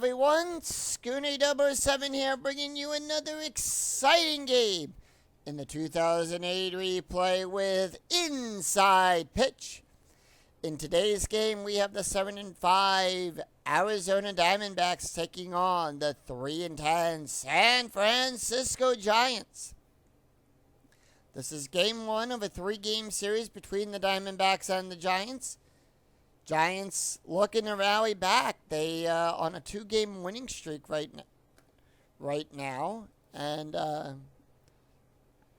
everyone, Schooner 007 here, bringing you another exciting game in the 2008 replay with Inside Pitch. In today's game, we have the 7-5 Arizona Diamondbacks taking on the 3-10 San Francisco Giants. This is game one of a 3-game series between the Diamondbacks and the Giants. Giants looking to rally back. They on a 2-game winning streak right now, and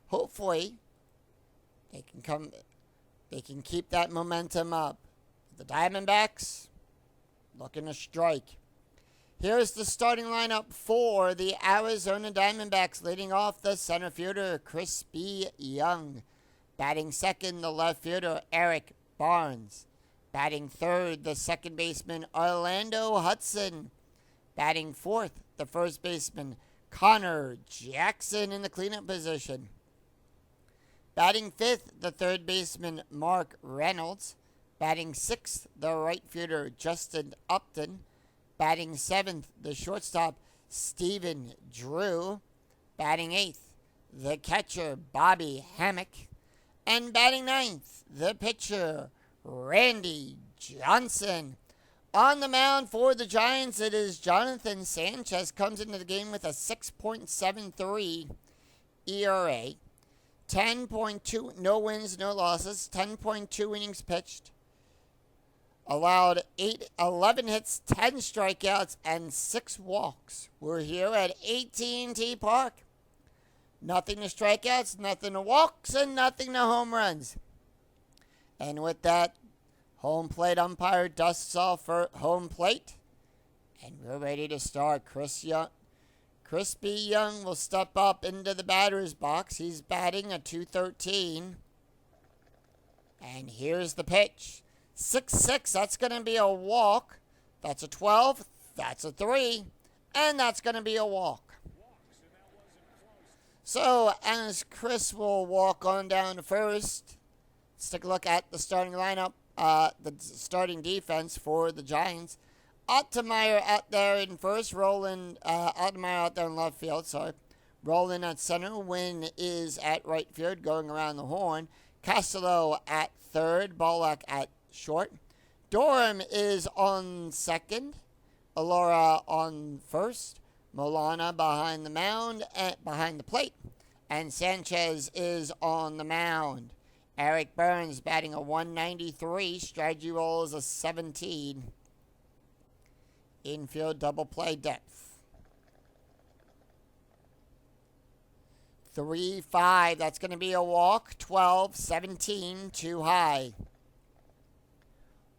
hopefully they can keep that momentum up. The Diamondbacks looking to strike. Here's the starting lineup for the Arizona Diamondbacks. Leading off, the center fielder Crispy Young. Batting second, the left fielder Eric Barnes. Batting third, the second baseman Orlando Hudson. Batting fourth, the first baseman Connor Jackson in the cleanup position. Batting fifth, the third baseman Mark Reynolds. Batting sixth, the right fielder Justin Upton. Batting seventh, the shortstop Stephen Drew. Batting eighth, the catcher Bobby Hammock. And batting ninth, the pitcher Randy Johnson. On the mound for the Giants, it is Jonathan Sanchez. Comes into the game with a 6.73 ERA. 10.2, no wins, no losses. 10.2 innings pitched. Allowed 11 hits, 10 strikeouts, and 6 walks. We're here at AT&T Park. Nothing to strikeouts, nothing to walks, and nothing to home runs. And with that, home plate umpire dusts off for home plate. And we're ready to start. Crispy Young will step up into the batter's box. He's batting a .213. And here's the pitch. 6-6, that's going to be a walk. That's a 12. That's a 3. And that's going to be a walk. So, as Chris will walk on down to first, let's take a look at the starting lineup, the starting defense for the Giants. Ottemeyer out there in first, Ottemeyer out there in left field, Roland at center, Wynn is at right field, going around the horn. Castello at third, Bollock at short. Durham is on second, Alora on first, Molana behind the mound, behind the plate, and Sanchez is on the mound. Eric Burns batting a .193, strategy roll is a 17. Infield double play depth. 3-5, that's going to be a walk. 12, 17, too high.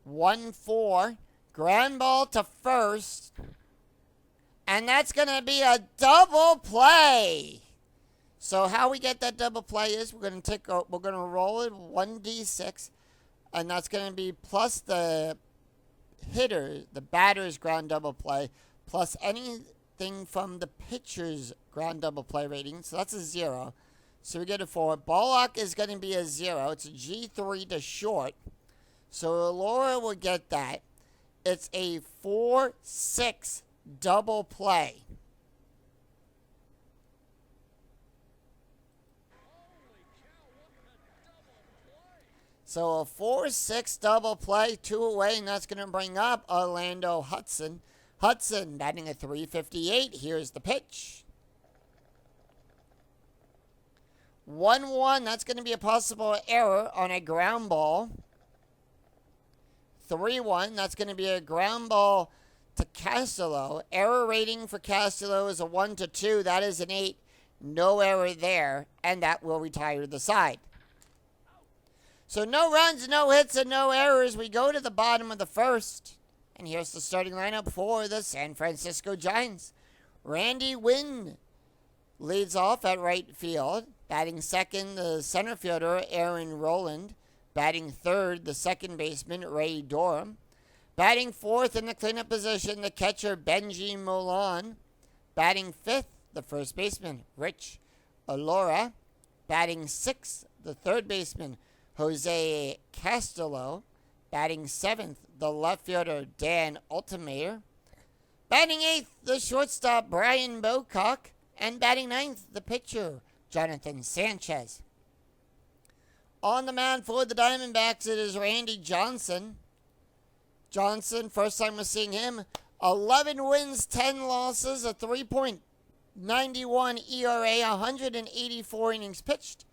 1-4, ground ball to first, and that's going to be a double play. So how we get that double play is we're going to roll it 1d6, and that's going to be plus the batter's ground double play, plus anything from the pitcher's ground double play rating. So that's a 0. So we get a 4. Bollock is going to be a 0. It's a G3 to short. So Laura will get that. It's a 4-6 double play. So a 4-6 double play, 2 away, and that's going to bring up Orlando Hudson. Hudson batting a .358. Here's the pitch. 1-1, that's going to be a possible error on a ground ball. 3-1, that's going to be a ground ball to Castello. Error rating for Castello is a 1-2. That is an 8. No error there, and that will retire the side. So no runs, no hits, and no errors. We go to the bottom of the first. And here's the starting lineup for the San Francisco Giants. Randy Wynn leads off at right field. Batting second, the center fielder, Aaron Roland. Batting third, the second baseman, Ray Durham. Batting fourth in the cleanup position, the catcher, Benji Molan. Batting fifth, the first baseman, Rich Alora. Batting sixth, the third baseman, Jose Castello. Batting seventh, the left fielder, Dan Ottemeyer. Batting 8th, the shortstop, Brian Bocock. And batting 9th, the pitcher, Jonathan Sanchez. On the mound for the Diamondbacks, it is Randy Johnson. Johnson, first time we're seeing him, 11 wins, 10 losses, a 3.91 ERA, 184 innings pitched,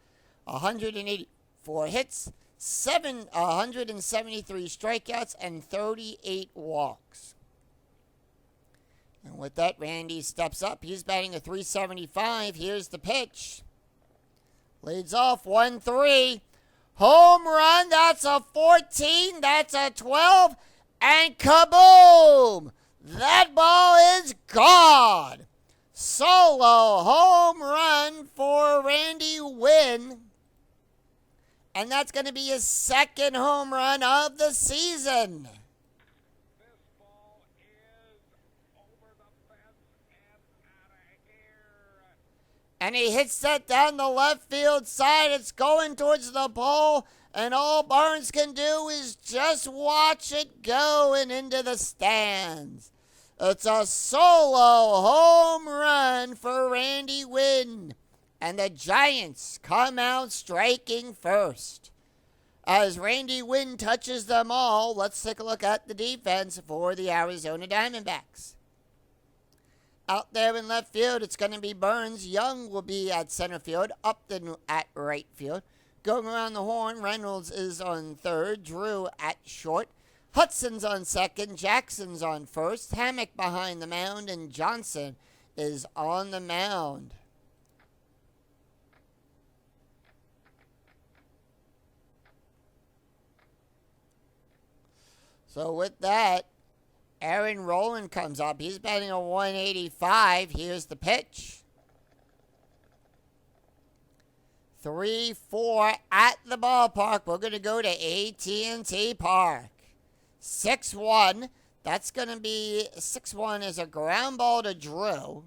184 hits, 173 strikeouts, and 38 walks. And with that, Randy steps up. He's batting a 375. Here's the pitch. Leads off 1-3. Home run. That's a 14. That's a 12. And kaboom! That ball is gone. Solo home run for Randy Wynn. And that's going to be his second home run of the season. And he hits that down the left field side. It's going towards the pole. And all Barnes can do is just watch it go and into the stands. It's a solo home run for Randy Wynn. And the Giants come out striking first. As Randy Wynn touches them all, let's take a look at the defense for the Arizona Diamondbacks. Out there in left field, it's going to be Burns. Young will be at center field. Upton at right field. Going around the horn, Reynolds is on third. Drew at short. Hudson's on second. Jackson's on first. Hammock behind the mound. And Johnson is on the mound. So with that, Aaron Rowland comes up. He's batting a 185. Here's the pitch. 3-4 at the ballpark. We're going to go to AT&T Park. 6-1. That's going to be 6-1 is a ground ball to Drew.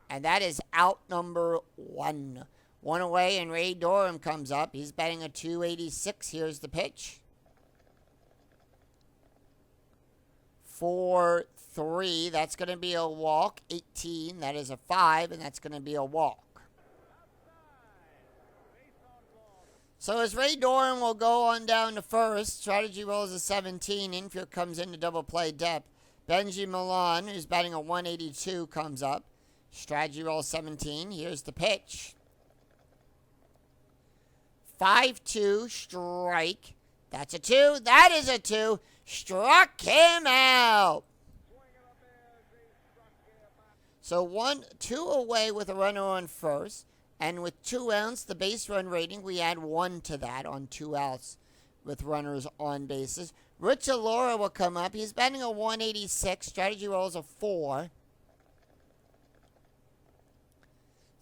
And that is out number 1. One away, and Ray Durham comes up. He's batting a 286. Here's the pitch. 4-3. That's going to be a walk. 18. That is a 5, and that's going to be a walk. So as Ray Durham will go on down to first, strategy rolls a 17. Infield comes into double play depth. Benji Milan, who's batting a 182, comes up. Strategy roll 17. Here's the pitch. 5-2, strike. That's a 2. That is a 2. Struck him out. So 2 away with a runner on first. And with 2 outs, the base run rating, we add 1 to that on 2 outs with runners on bases. Rich Alora will come up. He's batting a 186. Strategy rolls a 4.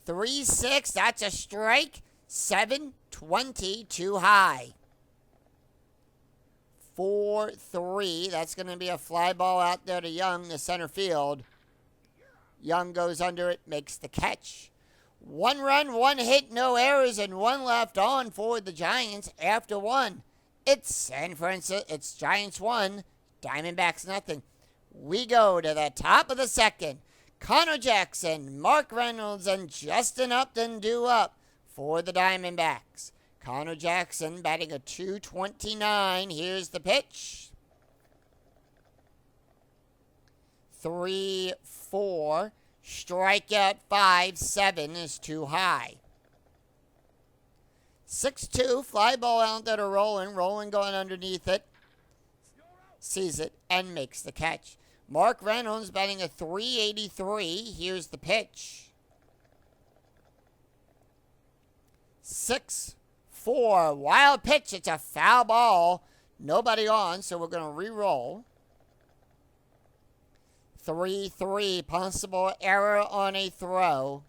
3-6. That's a strike. 7-20. Too high. 4-3. That's going to be a fly ball out there to Young, the center field. Young goes under it, makes the catch. 1 run, 1 hit, no errors, and 1 left on for the Giants after 1. It's San Francisco. It's Giants 1, Diamondbacks nothing. We go to the top of the second. Connor Jackson, Mark Reynolds, and Justin Upton due up for the Diamondbacks. Connor Jackson batting a 229. Here's the pitch. 3-4. Strikeout 5-7 is too high. 6-2. Fly ball out there to Rowland. Rowland going underneath it. Sees it and makes the catch. Mark Reynolds batting a 383. Here's the pitch. 6-4. Wild pitch. It's a foul ball. Nobody on, so we're going to re-roll. 3-3. Possible error on a throw.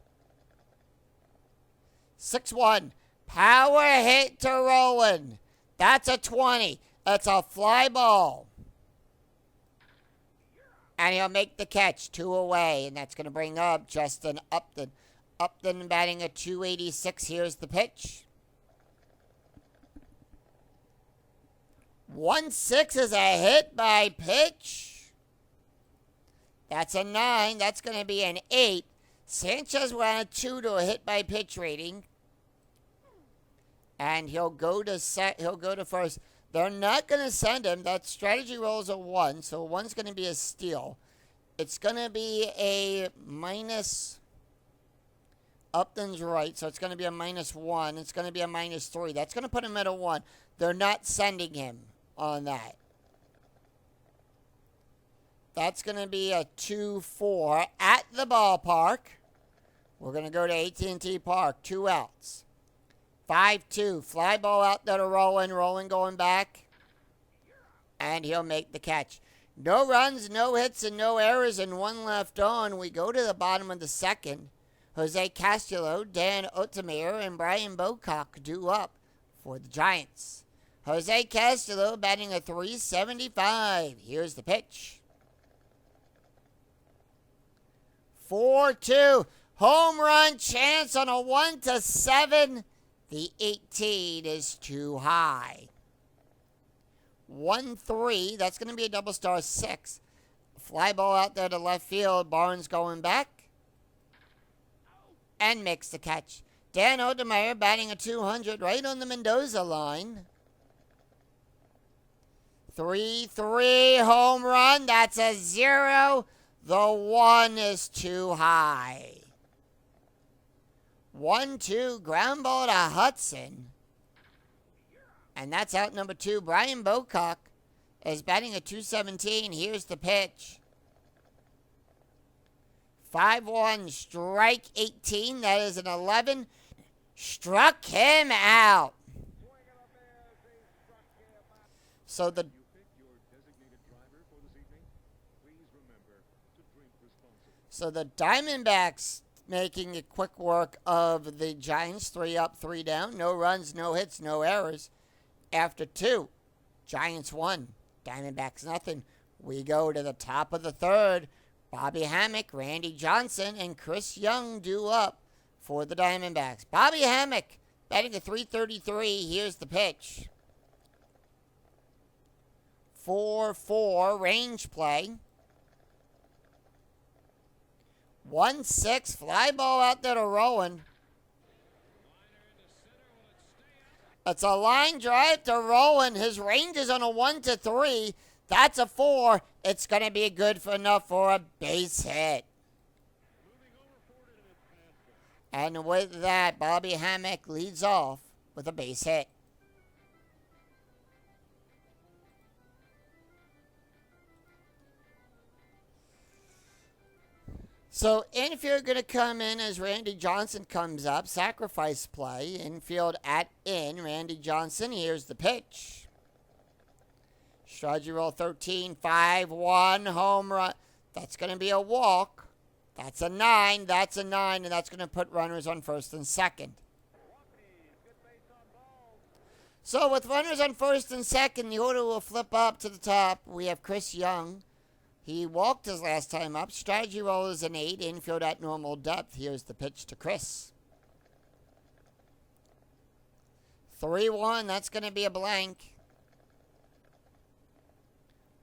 6-1. Power hit to Rowland. That's a 20. That's a fly ball. And he'll make the catch. 2 away. And that's going to bring up Justin Upton. Upton batting a 286. Here's the pitch. 1-6 is a hit by pitch. That's a 9. That's going to be an 8. Sanchez went a 2 to a hit by pitch rating. And he'll go to first. They're not going to send him. That strategy roll is a 1, so 1's going to be a steal. It's going to be a minus. Upton's right, so it's going to be a -1. It's going to be a -3. That's going to put him at a 1. They're not sending him on that. That's going to be a 2-4 at the ballpark. We're going to go to AT&T Park. 2 outs. 5-2. Fly ball out there to Rowan. Rowan going back. And he'll make the catch. No runs, no hits, and no errors, and 1 left on. We go to the bottom of the second. Jose Castillo, Dan Otemir, and Brian Bocock due up for the Giants. Jose Castillo batting a .375. Here's the pitch. 4-2. Home run chance on a 1-7. The 18 is too high. 1-3. That's going to be a double star 6. Fly ball out there to left field. Barnes going back. And makes the catch. Dan Odemeyer batting a .200 right on the Mendoza line. 3-3 home run. That's a 0. The 1 is too high. 1-2 ground ball to Hudson. And that's out number 2. Brian Bocock is batting a .217. Here's the pitch. 5-1, strike 18. That is an 11. Struck him out. So the Diamondbacks making a quick work of the Giants. 3 up, 3 down. No runs, no hits, no errors. After 2, Giants 1, Diamondbacks nothing. We go to the top of the third. Bobby Hammock, Randy Johnson, and Chris Young due up for the Diamondbacks. Bobby Hammock batting a .333. Here's the pitch. 4-4 range play. 1-6 fly ball out there to Rowan. It's a line drive to Rowan. His range is on a 1-3. That's a 4. It's going to be good enough for a base hit. And with that, Bobby Hammock leads off with a base hit. So infield going to come in as Randy Johnson comes up. Sacrifice play. Infield at in. Randy Johnson. Here's the pitch. Strategy roll 13. 5-1 home run. That's going to be a walk. That's a 9. That's a 9. And that's going to put runners on first and second. So with runners on first and second, the order will flip up to the top. We have Chris Young. He walked his last time up. Strategy roll is an 8. Infield at normal depth. Here's the pitch to Chris. 3-1. That's going to be a blank.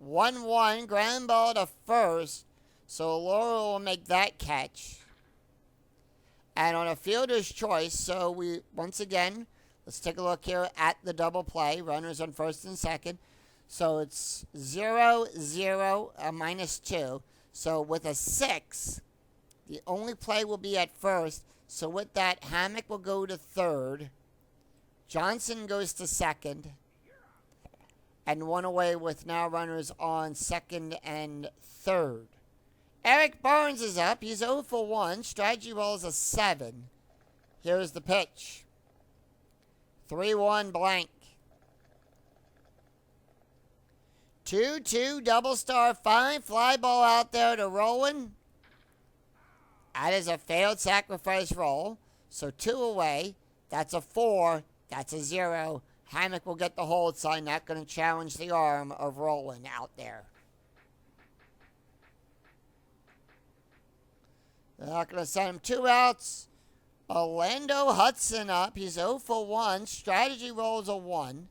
1-1. Ground ball to first. So Laurel will make that catch. And on a fielder's choice, so we, once again, let's take a look here at the double play. Runners on first and second. So it's 0, 0, a -2. So with a 6, the only play will be at first. So with that, Hammock will go to third. Johnson goes to second. And one away with now runners on second and third. Eric Barnes is up. He's 0 for 1. Strategy roll is a 7. Here's the pitch. 3-1 blank. 2-2 double star 5. Fly ball out there to Rowan. That is a failed sacrifice roll. So 2 away. That's a 4. That's a 0. Hammock will get the hold sign. Not going to challenge the arm of Rowan out there. They're not going to send him 2 outs. Orlando Hudson up. He's 0 for 1. Strategy rolls a 1.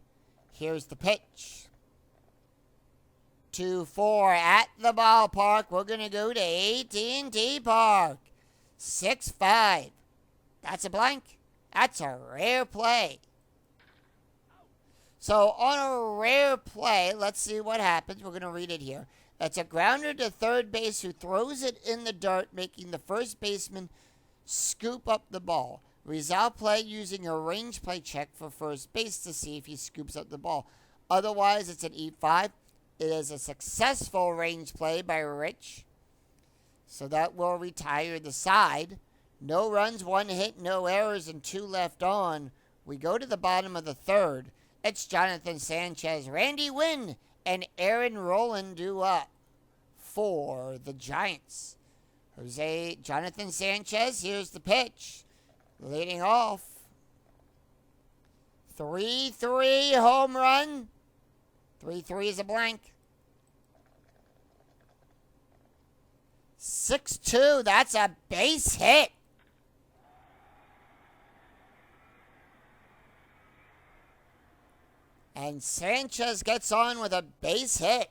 Here's the pitch. 2-4 at the ballpark. We're going to go to AT&T Park. 6-5. That's a blank. That's a rare play. So on a rare play, let's see what happens. We're going to read it here. It's a grounder to third base who throws it in the dirt, making the first baseman scoop up the ball. Result play using a range play check for first base to see if he scoops up the ball. Otherwise, it's an E5. It is a successful range play by Rich. So that will retire the side. No runs, 1 hit, no errors, and 2 left on. We go to the bottom of the third. It's Jonathan Sanchez, Randy Wynn, and Aaron Rowland due up for the Giants. Jonathan Sanchez, here's the pitch. Leading off. 3-3 home run. 3-3 is a blank. 6-2, that's a base hit. And Sanchez gets on with a base hit.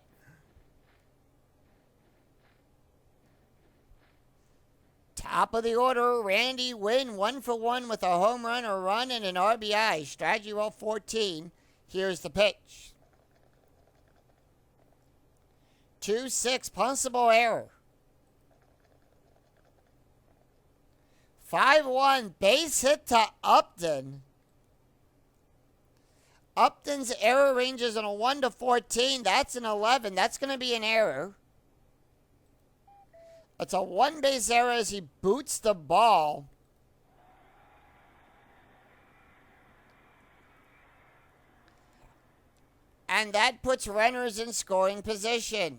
Top of the order, Randy Wynn, 1-for-1 with a home run, a run, and an RBI. Strategy roll 14. Here's the pitch. 2-6, possible error. 5-1, base hit to Upton. Upton's error ranges on a 1-14. That's an 11. That's going to be an error. It's a one-base error as he boots the ball. And that puts runners in scoring position.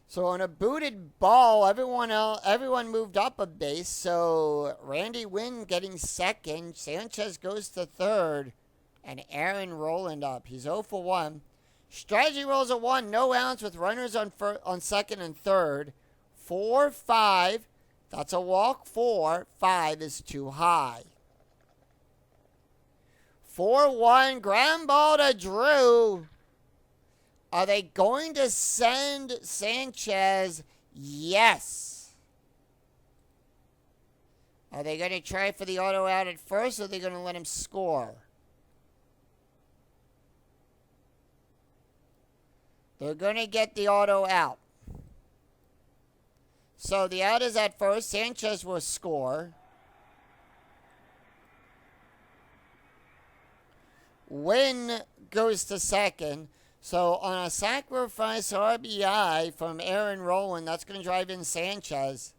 So on a booted ball, everyone moved up a base. So Randy Wynn getting second. Sanchez goes to third. And Aaron Rowland up. He's 0-for-1. Strategy rolls a 1. No outs with runners on second and third. 4-5. That's a walk. 4-5 is too high. 4-1. Ground ball to Drew. Are they going to send Sanchez? Yes. Are they going to try for the auto out at first, or are they going to let him score? They're going to get the auto out. So the out is at first. Sanchez will score. Wynn goes to second. So on a sacrifice RBI from Aaron Rowland, that's going to drive in Sanchez.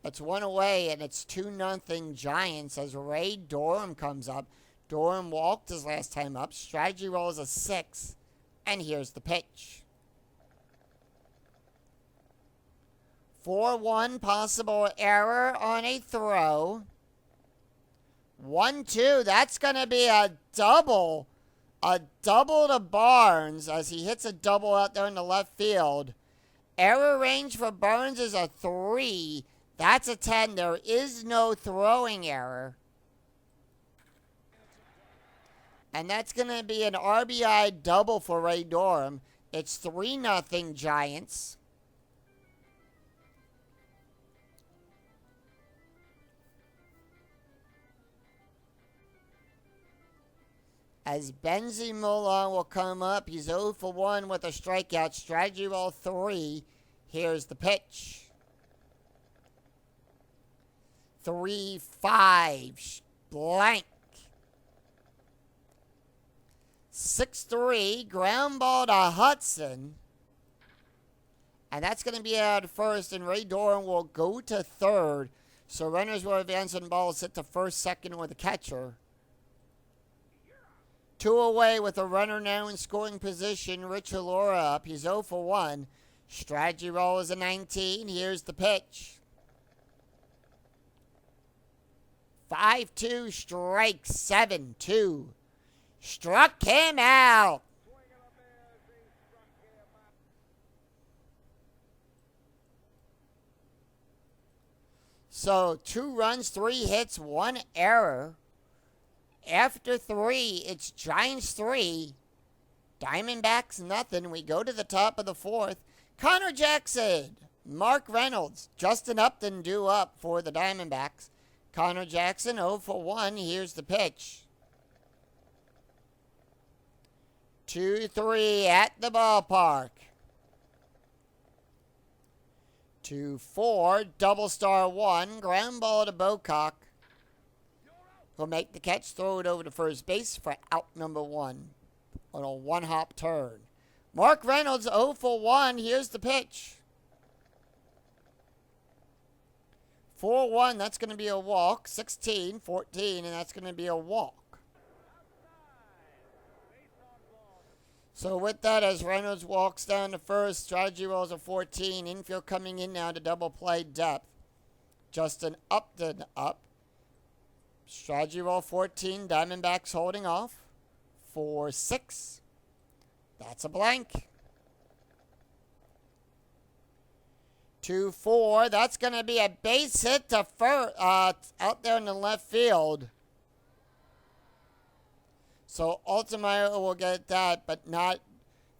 That's 1 away, and it's 2-0 Giants as Ray Durham comes up. Durham walked his last time up. Strategy roll is a 6. And here's the pitch. 4-1, possible error on a throw. 1-2, that's going to be a double. A double to Barnes as he hits a double out there in the left field. Error range for Barnes is a 3. That's a 10. There is no throwing error. And that's going to be an RBI double for Ray Durham. It's 3-0 Giants. As Benzie Mullen will come up. He's 0-for-1 with a strikeout. Strategy roll 3. Here's the pitch. 3-5. Blank. 6-3. Ground ball to Hudson. And that's going to be out at first. And Ray Durham will go to third. So runners will advance on balls hit to first, second, or the catcher. 2 away with a runner now in scoring position. Rich Alora up. He's 0-for-1. Strategy roll is a 19. Here's the pitch. 5-2. Strike 7-2. Struck him out. So 2 runs, 3 hits, 1 error. After 3, it's Giants 3, Diamondbacks nothing. We go to the top of the 4th. Connor Jackson, Mark Reynolds, Justin Upton due up for the Diamondbacks. Connor Jackson 0 for 1. Here's the pitch. 2-3 at the ballpark. 2-4, double star 1, ground ball to Bocock. He'll make the catch, throw it over to first base for out number 1 on a 1-hop turn. Mark Reynolds 0 for 1. Here's the pitch. 4-1, that's going to be a walk. 16, 14, and that's going to be a walk. So with that, as Reynolds walks down to first, strategy rolls a 14. Infield coming in now to double play depth. Justin Upton up. Strategy roll 14. Diamondbacks holding off. 4-6. That's a blank. 2-4. That's going to be a base hit to out there in the left field. So ultimately we'll get that, but not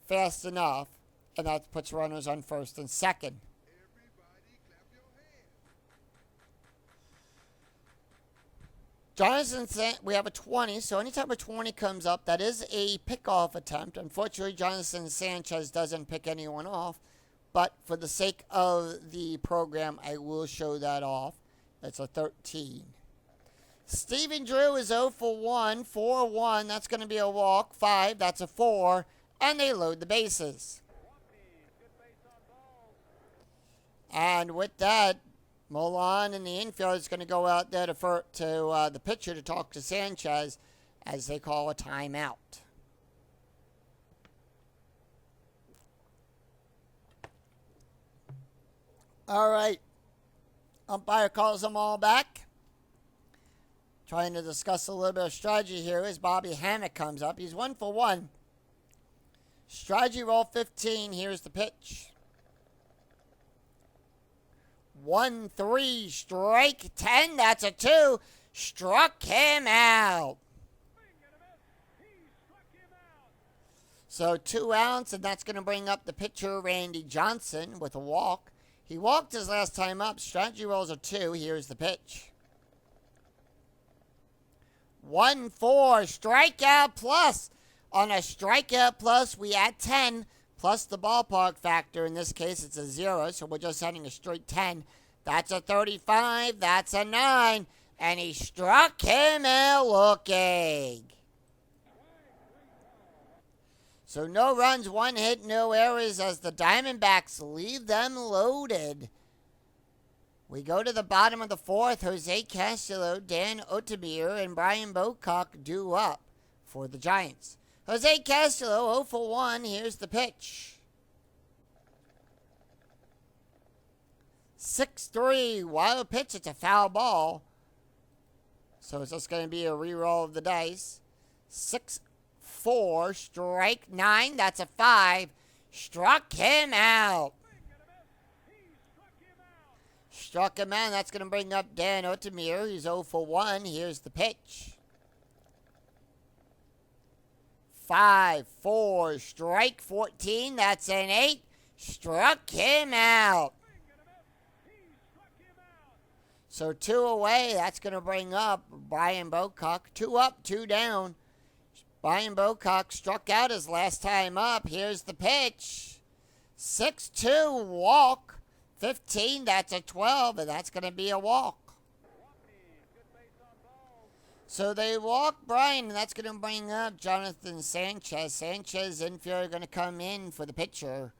fast enough. And that puts runners on first and second. Jonathan, we have a 20, so anytime a 20 comes up, that is a pickoff attempt. Unfortunately, Jonathan Sanchez doesn't pick anyone off. But for the sake of the program, I will show that off. It's a 13. Stephen Drew is 0 for 1, 4-1. That's going to be a walk. 5, that's a 4. And they load the bases. And with that, Milan in the infield is going to go out there to the pitcher to talk to Sanchez as they call a timeout. All right. Umpire calls them all back. Trying to discuss a little bit of strategy here as Bobby Hammock comes up. He's 1 for 1. Strategy roll 15. Here's the pitch. 1-3, strike 10. That's a 2. Struck him out. So 2 outs, and that's going to bring up the pitcher, Randy Johnson, with a walk. He walked his last time up. Strategy rolls a 2. Here's the pitch. 1-4, strikeout plus. On a strikeout plus, we add 10 plus the ballpark factor. In this case, it's a 0, so we're just adding a straight 10. That's a 35. That's a 9. And he struck him out looking. So no runs, 1 hit, no errors as the Diamondbacks leave them loaded. We go to the bottom of the 4th. Jose Castillo, Dan Otemir, and Brian Bocock due up for the Giants. Jose Castillo, 0 for 1. Here's the pitch. 6-3. Wild pitch. It's a foul ball. So it's just going to be a re-roll of the dice. 6-4. Strike 9. That's a 5. Struck him out. Struck him out. That's going to bring up Dan Otemir. He's 0 for 1. Here's the pitch. 5-4. Strike 14. That's an 8. Struck him out. So 2 away. That's going to bring up Brian Bocock. 2 up, 2 down. Brian Bocock struck out his last time up. Here's the pitch. 6-2. Walk. 15, that's a 12, and that's going to be a walk. So they walk Brian, and that's going to bring up Jonathan Sanchez. Sanchez infield going to come in for the pitcher.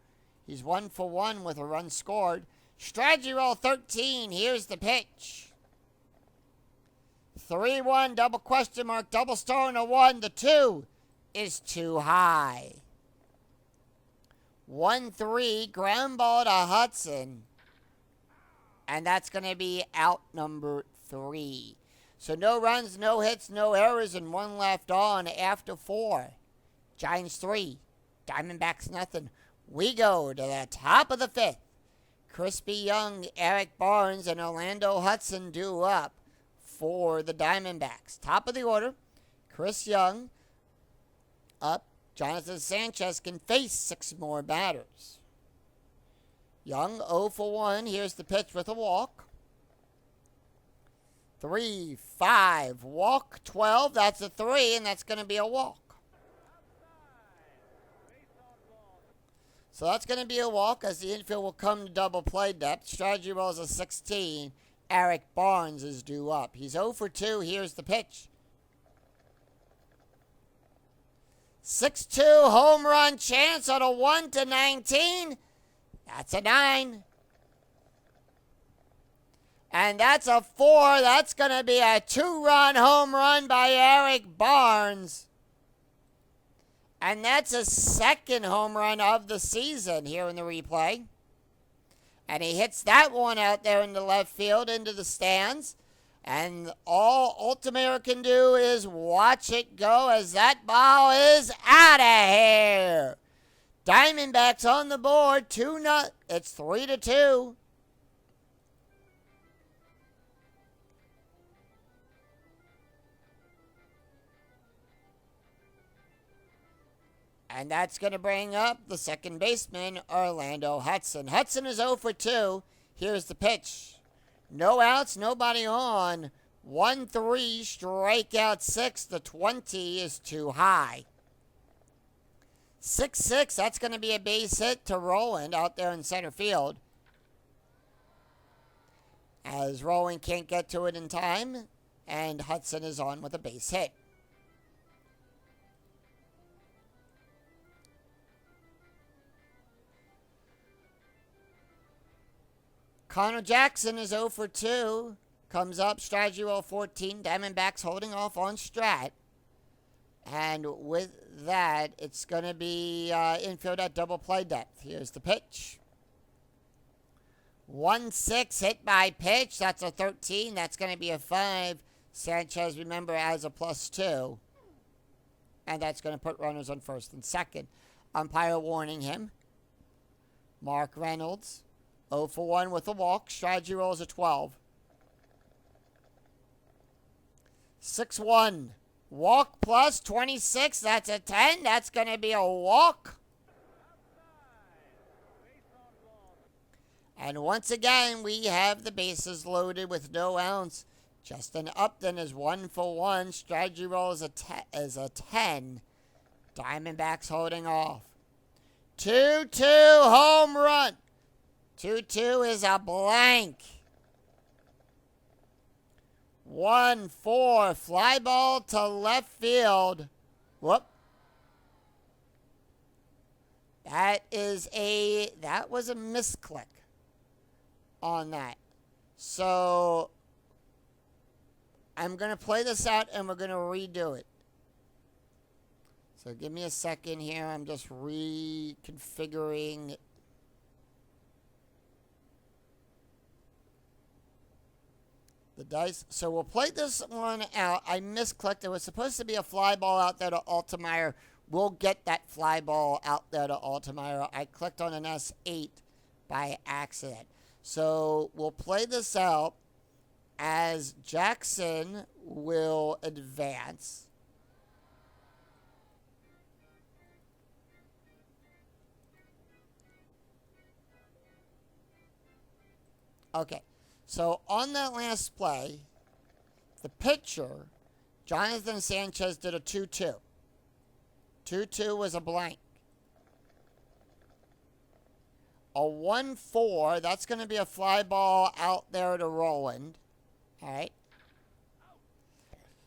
He's 1 for 1 with a run scored. Strategy roll 13. Here's the pitch. 3-1, double question mark, double star and a 1. The 2 is too high. 1-3, ground ball to Hudson. And that's going to be out number 3. So no runs, no hits, no errors, and 1 left on after 4. Giants 3, Diamondbacks nothing. We go to the top of the 5th. Crispy Young, Eric Barnes, and Orlando Hudson due up for the Diamondbacks. Top of the order, Chris Young up. Jonathan Sanchez can face 6 more batters. Young 0 for 1. Here's the pitch with a walk. 3-5. Walk 12. That's a 3, and that's going to be a walk. So that's going to be a walk as the infield will come to double play depth. Strategy rolls a 16. Eric Barnes is due up. He's 0 for 2. Here's the pitch. 6-2 home run chance on a 1-19. That's a 9. And that's a 4. That's going to be a 2-run home run by Eric Barnes. And that's a 2nd home run of the season here in the replay. And he hits that one out there in the left field into the stands. And all Altamira can do is watch it go as that ball is out of here. Diamondbacks on the board, 2-0. It's 3-2. And that's going to bring up the second baseman, Orlando Hudson. Hudson is 0 for 2. Here's the pitch. No outs, nobody on. 1-3, strikeout 6. The 20 is too high. 6-6, that's going to be a base hit to Rowland out there in center field. As Rowland can't get to it in time, and Hudson is on with a base hit. Connor Jackson is 0 for 2. Comes up, strategy roll 14. Diamondbacks holding off on Strat. And with that, it's going to be infield at double play depth. Here's the pitch. 1-6 hit by pitch. That's a 13. That's going to be a 5. Sanchez, remember, as a +2. And that's going to put runners on first and second. Umpire warning him. Mark Reynolds. 0 for 1 with a walk. Strategy rolls a 12. 6-1. Walk plus 26. That's a 10. That's going to be a walk. And once again, we have the bases loaded with no outs. Justin Upton is 1 for 1. Strategy roll is a 10. Diamondbacks holding off. 2-2 home run. 2-2 is a blank. 1-4 fly ball to left field. Whoop. That was a misclick on that. So I'm going to play this out and we're going to redo it. So give me a second here. I'm just reconfiguring the dice. So we'll play this one out. I misclicked. It was supposed to be a fly ball out there to Altamira. We'll get that fly ball out there to Altamira. I clicked on an S8 by accident. So we'll play this out as Jackson will advance. Okay. So on that last play, the pitcher, Jonathan Sanchez, did a 2-2. 2-2 was a blank. A 1-4, that's going to be a fly ball out there to Rowland. All right.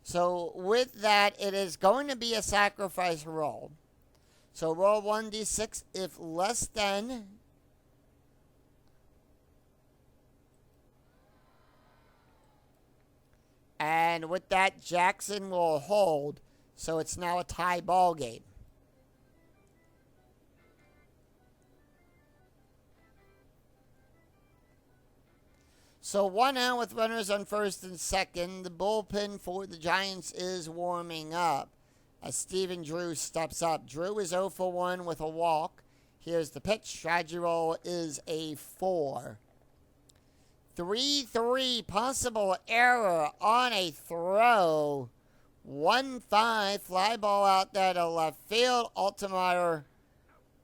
So with that, it is going to be a sacrifice roll. So roll 1d6 if less than... And with that, Jackson will hold. So it's now a tie ball game. So 1 out with runners on first and second. The bullpen for the Giants is warming up as Stephen Drew steps up. Drew is 0 for 1 with a walk. Here's the pitch. Strategy roll is a 4. 3-3. Possible error on a throw. 1-5. Fly ball out there to left field. Altemeyer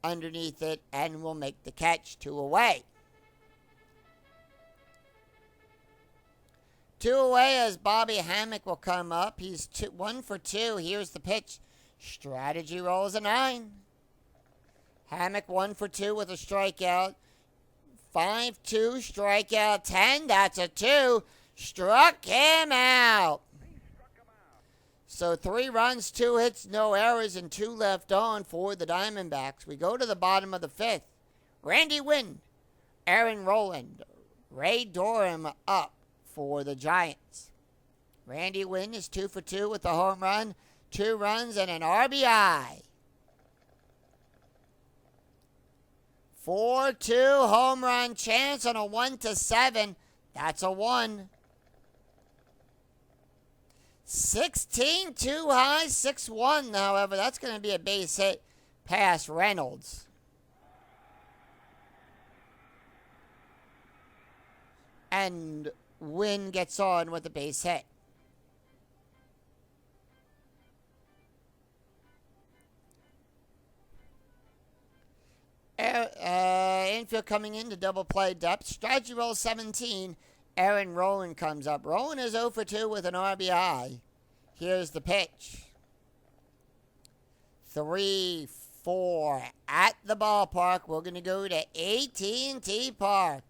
underneath it and will make the catch. 2 away. 2 away as Bobby Hammock will come up. He's 1 for 2. Here's the pitch. Strategy rolls a 9. Hammock 1 for 2 with a strikeout. 5-2, strikeout 10. That's a 2. Struck him out. So 3 runs, 2 hits, no errors, and 2 left on for the Diamondbacks. We go to the bottom of the 5th. Randy Winn, Aaron Rowland, Ray Durham up for the Giants. Randy Winn is 2 for 2 with a home run, 2 runs, and an RBI. 4-2 home run chance on a 1-7. That's a 1. 16 too high, 6-1. However, that's going to be a base hit past Reynolds. And Wynn gets on with a base hit. Infield coming in to double play depth. Strategy roll 17. Aaron Rowland comes up. Rowland is 0 for 2 with an RBI. Here's the pitch. 3-4 at the ballpark. We're going to go to AT&T Park.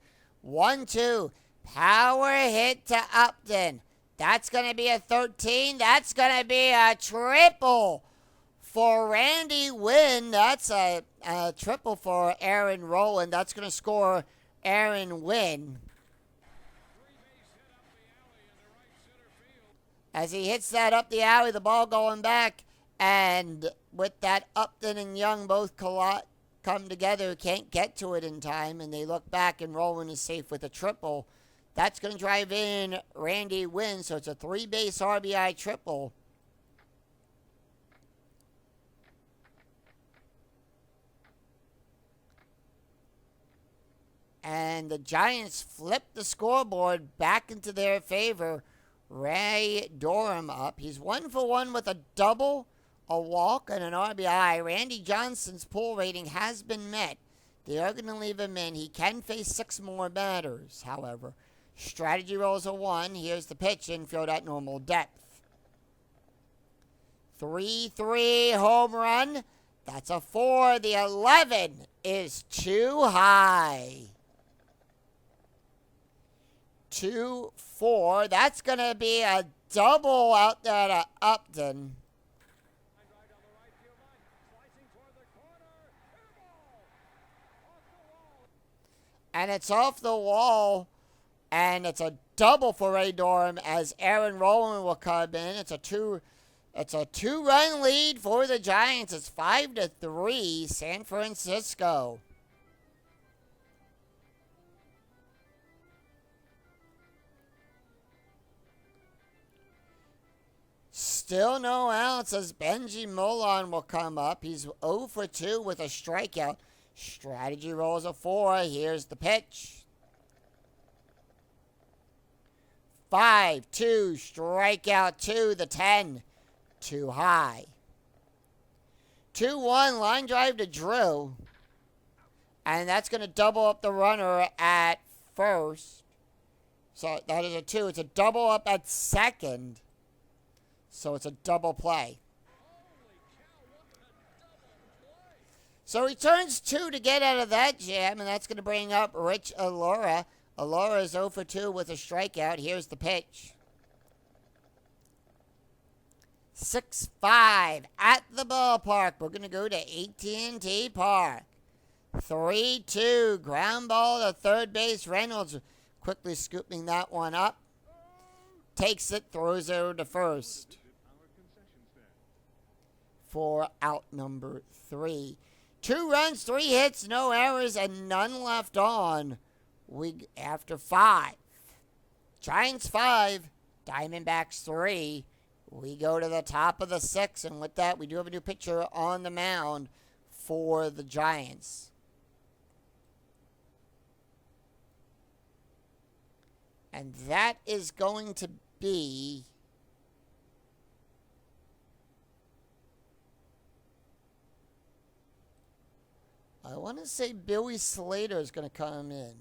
1-2. Power hit to Upton. That's going to be a 13. That's going to be a triple for Randy Winn. That's a triple for Aaron Rowland. That's going to score Aaron Winn. As he hits that up the alley, the ball going back. And with that, Upton and Young both come together. Can't get to it in time. And they look back, and Rowland is safe with a triple. That's going to drive in Randy Winn. So it's a 3-base RBI triple. And the Giants flip the scoreboard back into their favor. Ray Durham up. He's 1 for 1 with a double, a walk, and an RBI. Randy Johnson's pull rating has been met. They are going to leave him in. He can face 6 more batters, however. Strategy rolls a 1. Here's the pitch. Infield at normal depth. 3-3 home run. That's a 4. The 11 is too high. 2-4. That's going to be a double out there to Upton. And it's off the wall. And it's a double for Ray Durham as Aaron Rowland will come in. It's a 2-run lead for the Giants. It's 5-3 San Francisco. Still no outs as Benji Molon will come up. He's 0 for 2 with a strikeout. Strategy rolls a 4. Here's the pitch. 5-2, strikeout 2, the 10. Too high. 2-1, line drive to Drew. And that's going to double up the runner at first. So that is a 2. It's a double up at second. So it's a double play. So he turns 2 to get out of that jam, and that's going to bring up Rich Alora. Alora is 0 for 2 with a strikeout. Here's the pitch. 6-5 at the ballpark. We're going to go to AT&T Park. 3-2 ground ball to third base. Reynolds quickly scooping that one up. Takes it, throws it over to first. For out number 3. 2 runs, 3 hits, no errors, and none left on. After 5. Giants 5, Diamondbacks 3. We go to the top of the 6th, and with that, we do have a new pitcher on the mound for the Giants. And that is going to be I want to say Billy Slater is going to come in.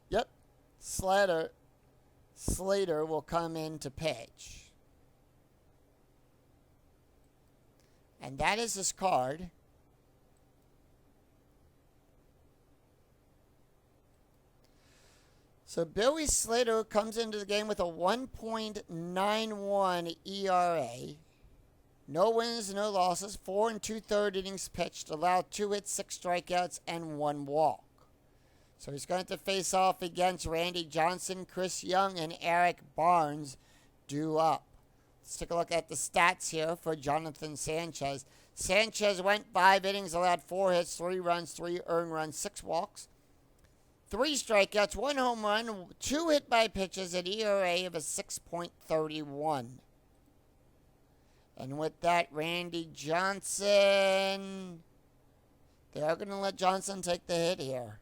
Yep. Slater will come in to pitch. And that is his card. So Billy Slater comes into the game with a 1.91 ERA. No wins, no losses. 4 2/3 innings pitched. Allowed 2 hits, 6 strikeouts, and 1 walk. So he's going to face off against Randy Johnson, Chris Young, and Eric Barnes due up. Let's take a look at the stats here for Jonathan Sanchez. Sanchez went 5 innings, allowed 4 hits, 3 runs, 3 earned runs, 6 walks, 3 strikeouts, 1 home run, 2 hit by pitches, an ERA of a 6.31. And with that, Randy Johnson, they're going to let Johnson take the hit here.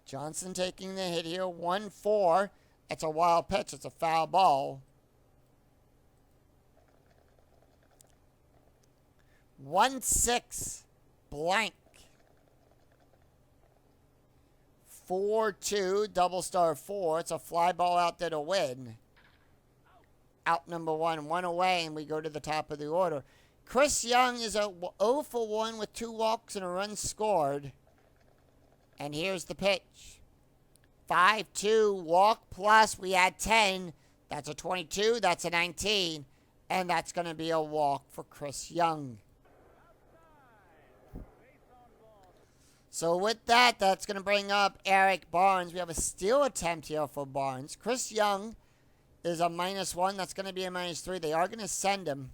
Johnson taking the hit here, 1-4. It's a wild pitch. It's a foul ball. 1-6 blank. 4-2 double star 4. It's a fly ball out there to win. Out number 1, 1 away, and we go to the top of the order. Chris Young is a 0 for 1 with 2 walks and a run scored. And here's the pitch. 5-2 walk plus. We had 10. That's a 22. That's a 19. And that's going to be a walk for Chris Young. So with that, that's going to bring up Eric Barnes. We have a steal attempt here for Barnes. Chris Young is a -1. That's going to be a -3. They are going to send him.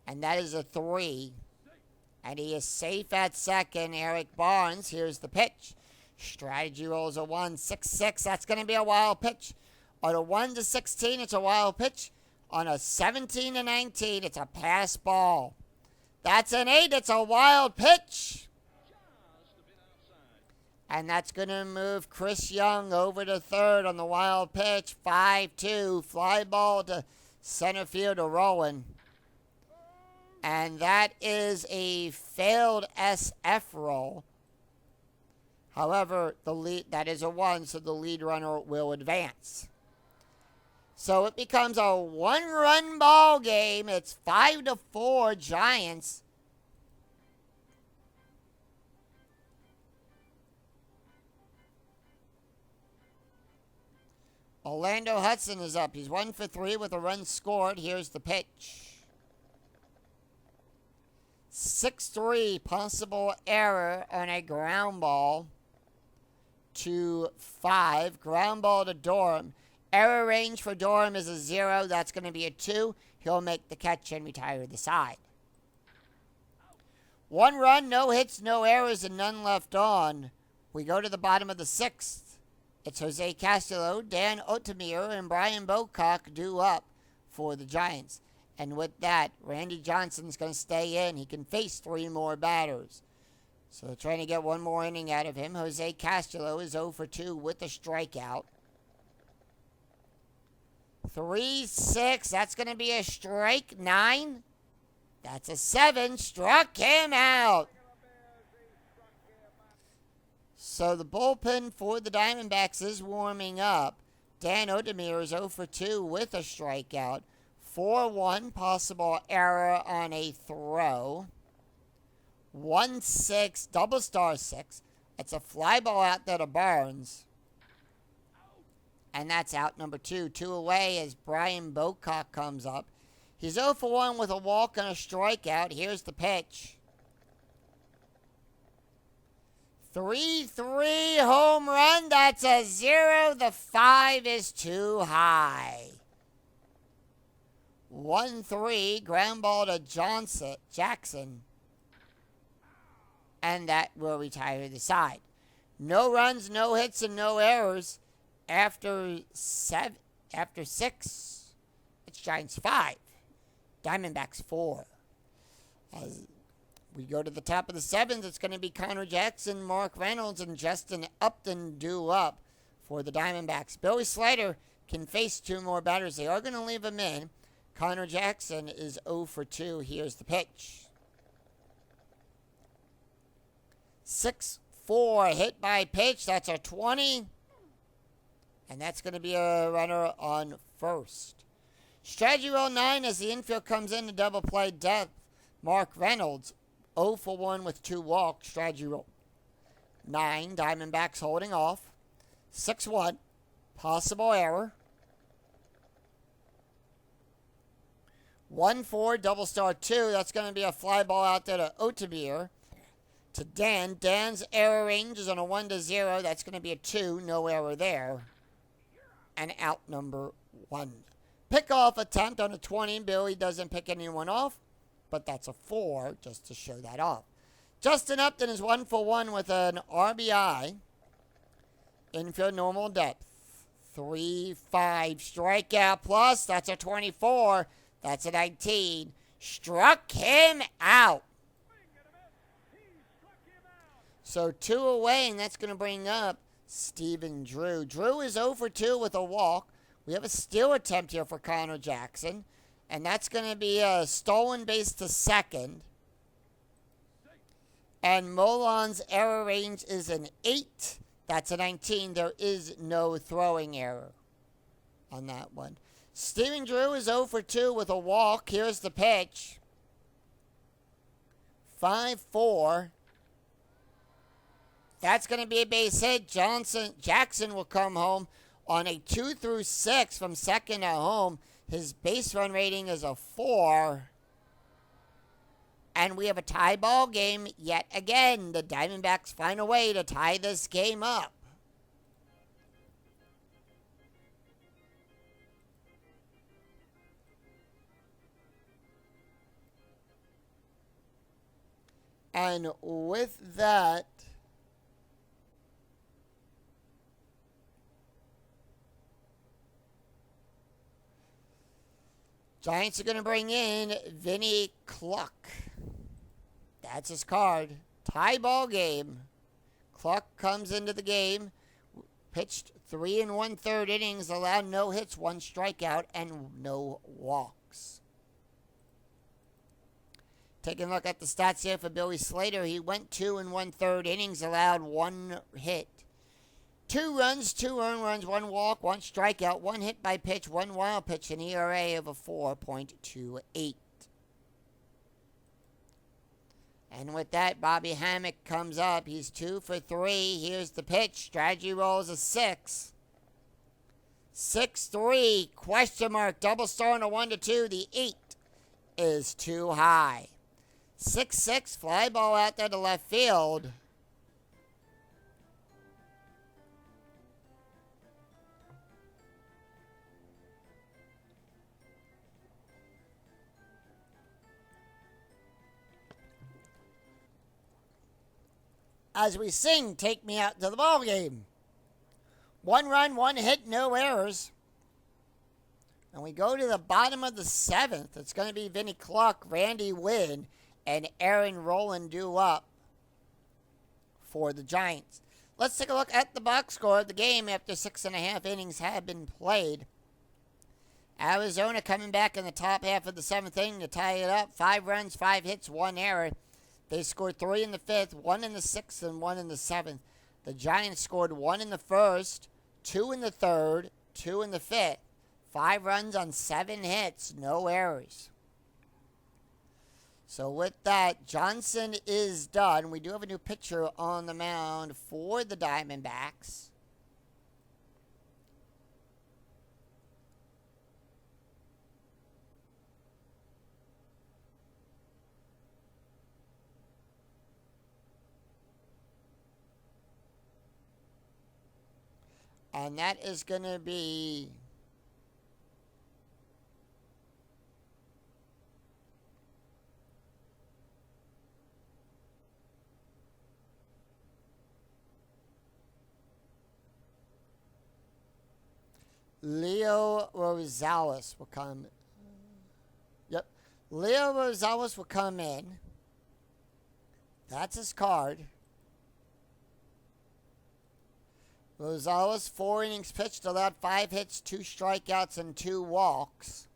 And that is a 3. And he is safe at second. Eric Barnes, here's the pitch. Strategy rolls a 1, 6-6. That's going to be a wild pitch. On a 1-16, it's a wild pitch. On a 17-19, it's a pass ball. That's an 8. It's a wild pitch. And that's going to move Chris Young over to third on the wild pitch. 5-2. Fly ball to center field to Rowan. And that is a failed SF roll. However, the lead, that is a 1, so the lead runner will advance. So it becomes a 1-run ball game. It's 5-4 Giants. Orlando Hudson is up. He's 1 for 3 with a run scored. Here's the pitch. 6-3, possible error on a ground ball to 5. Ground ball to Durham. Error range for Durham is a 0. That's going to be a 2. He'll make the catch and retire the side. 1 run, no hits, no errors, and none left on. We go to the bottom of the 6th. It's Jose Castillo, Dan Otemir, and Brian Bocock due up for the Giants. And with that, Randy Johnson's going to stay in. He can face 3 more batters. So trying to get 1 more inning out of him. Jose Castillo is 0 for 2 with a strikeout. 3-6. That's going to be a strike. 9. That's a 7. Struck him out. So the bullpen for the Diamondbacks is warming up. Dan Otemir is 0 for 2 with a strikeout. 4-1, possible error on a throw. 1-6, double star 6. It's a fly ball out there to Barnes. And that's out number 2. 2 away as Brian Bocock comes up. He's 0 for 1 with a walk and a strikeout. Here's the pitch. 3-3 home run. That's a 0. The 5 is too high. 1-3 ground ball to Jackson. And that will retire the side. No runs, no hits, and no errors. After 6, it's Giants 5. Diamondbacks 4. As we go to the top of the seventh, it's going to be Connor Jackson, Mark Reynolds, and Justin Upton due up for the Diamondbacks. Billy Slater can face two more batters. They are going to leave him in. Connor Jackson is 0 for 2. Here's the pitch. 6-4 hit by pitch. That's a 20. And that's going to be a runner on first. Strategy roll 9 as the infield comes in to double play depth. Mark Reynolds 0 for 1 with 2 walks. Strategy roll 9. Diamondbacks holding off. 6-1. Possible error. 1-4 double star 2. That's going to be a fly ball out there to Otabir. To Dan. Dan's error range is on a 1-0. That's going to be a 2. No error there. And out number 1. Pickoff attempt on a 20. Billy doesn't pick anyone off, but that's a 4 just to show that off. Justin Upton is 1 for 1 with an RBI. Infield normal depth. 3-5 strikeout plus. That's a 24. That's a 19. Struck him out. So 2 away, and that's going to bring up Stephen Drew. Drew is 0 for 2 with a walk. We have a steal attempt here for Connor Jackson. And that's going to be a stolen base to second. And Molan's error range is an 8. That's a 19. There is no throwing error on that one. Stephen Drew is 0 for 2 with a walk. Here's the pitch. 5-4. That's going to be a base hit. Jackson will come home on a 2-6 from second at home. His base run rating is a 4. And we have a tie ball game yet again. The Diamondbacks find a way to tie this game up. And with that, Giants are going to bring in Vinny Cluck. That's his card. Tie ball game. Cluck comes into the game. Pitched 3 1/3 innings. Allowed no hits, 1 strikeout, and no walks. Taking a look at the stats here for Billy Slater. He went 2 1/3 innings. Allowed 1 hit. 2 runs, 2 earned runs, 1 walk, 1 strikeout, 1 hit by pitch, 1 wild pitch, an ERA of a 4.28. And with that, Bobby Hammock comes up. He's 2 for 3. Here's the pitch. Strategy rolls a 6. 6-3. Question mark. Double star on a 1-2. The 8 is too high. 6-6. Fly ball out there to left field. As we sing, Take Me Out to the Ball Game. 1 run, 1 hit, no errors. And we go to the bottom of the 7th. It's going to be Vinny Cluck, Randy Wynn, and Aaron Rowland due up for the Giants. Let's take a look at the box score of the game after 6.5 innings have been played. Arizona coming back in the top half of the 7th inning to tie it up. 5 runs, 5 hits, 1 error. They scored 3 in the 5th, 1 in the 6th, and 1 in the 7th. The Giants scored 1 in the 1st, 2 in the 3rd, 2 in the 5th. 5 runs on 7 hits, no errors. So with that, Johnson is done. We do have a new pitcher on the mound for the Diamondbacks. And that is going to be Leo Rosales will come. Yep. Leo Rosales will come in. That's his card. Rosales, 4 innings pitched, allowed 5 hits, 2 strikeouts, and 2 walks.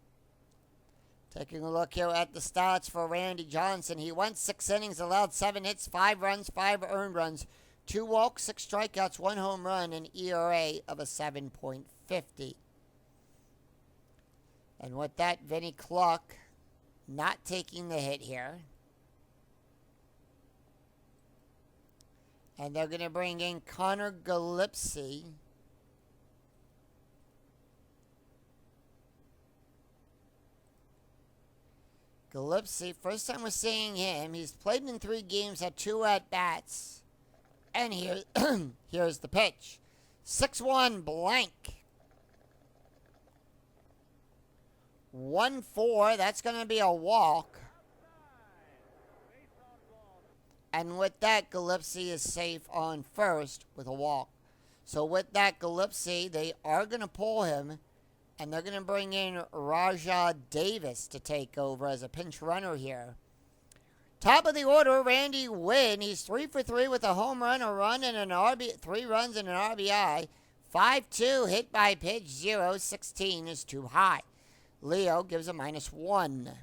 Taking a look here at the stats for Randy Johnson. He went 6 innings, allowed 7 hits, 5 runs, 5 earned runs, 2 walks, 6 strikeouts, 1 home run, and ERA of a 7.50. And with that, Vinny Cluck not taking the hit here. And they're going to bring in Connor Gillespie. Gillespie, first time we're seeing him. He's played in 3 games, had 2 at-bats. And here's the pitch. 6-1 blank. 1-4, that's going to be a walk. And with that, Gillespie is safe on first with a walk. So with that, Gillespie, they are going to pull him. And they're going to bring in Rajah Davis to take over as a pinch runner here. Top of the order, Randy Wynn. He's 3 for 3 with a home run, a run, and an RBI. 3 runs and an RBI. 5-2, hit by pitch, 0. 16 is too high. Leo gives a -1.